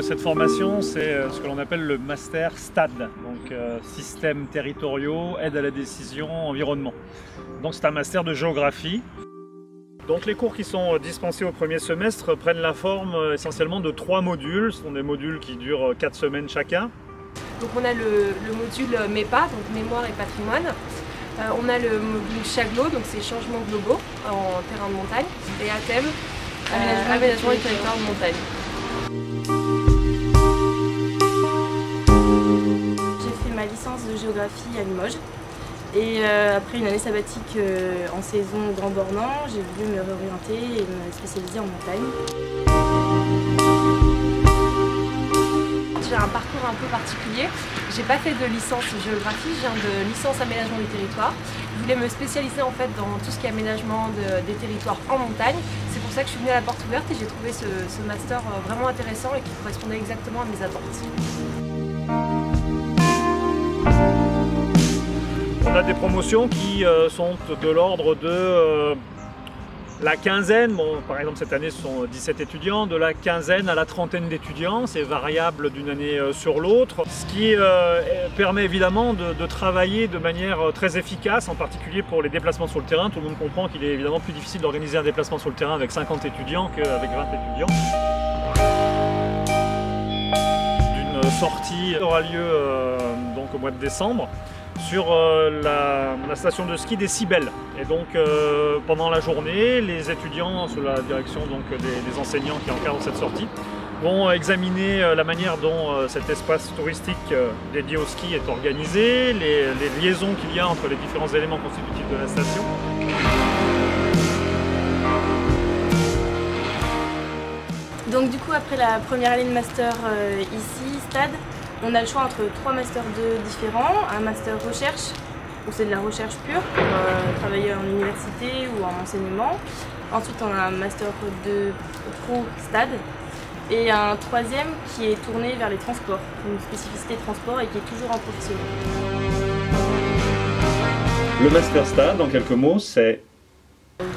Cette formation, c'est ce que l'on appelle le master STAD, donc systèmes territoriaux, aide à la décision, environnement. Donc c'est un master de géographie. Donc les cours qui sont dispensés au premier semestre prennent la forme essentiellement de 3 modules. Ce sont des modules qui durent 4 semaines chacun. Donc on a le module MEPA, donc mémoire et patrimoine. On a le module CHAGLO, donc c'est changements globaux en terrain de montagne. Et ATEM, aménagement du territoire de montagne. J'ai fait ma licence de géographie à Limoges. Et après une année sabbatique en saison Grand Bornand, j'ai voulu me réorienter et me spécialiser en montagne. J'ai un parcours un peu particulier. J'ai pas fait de licence géographie, j'ai de licence aménagement du territoire. Je voulais me spécialiser en fait dans tout ce qui est aménagement des territoires en montagne. C'est pour ça que je suis venue à la porte ouverte et j'ai trouvé ce master vraiment intéressant et qui correspondait exactement à mes attentes. On a des promotions qui sont de l'ordre de la quinzaine, bon, par exemple cette année ce sont 17 étudiants, de la quinzaine à la trentaine d'étudiants, c'est variable d'une année sur l'autre, ce qui permet évidemment de travailler de manière très efficace, en particulier pour les déplacements sur le terrain. Tout le monde comprend qu'il est évidemment plus difficile d'organiser un déplacement sur le terrain avec 50 étudiants qu'avec 20 étudiants. Une sortie aura lieu donc au mois de décembre sur la station de ski des Cybèles. Et donc pendant la journée, les étudiants, sous la direction donc, des enseignants qui encadrent cette sortie, vont examiner la manière dont cet espace touristique dédié au ski est organisé, les liaisons qu'il y a entre les différents éléments constitutifs de la station. Donc du coup, après la première année de master ici, STAD, on a le choix entre 3 masters 2 différents, un master recherche, où c'est de la recherche pure, pour travailler en université ou en enseignement. Ensuite, on a un master 2 pro STAD et un troisième qui est tourné vers les transports, une spécificité transport et qui est toujours en professionnel. Le master STAD, en quelques mots, c'est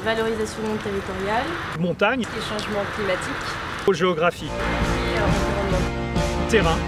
valorisation territoriale, montagne, Les changements climatiques géographie, et environnement. terrain.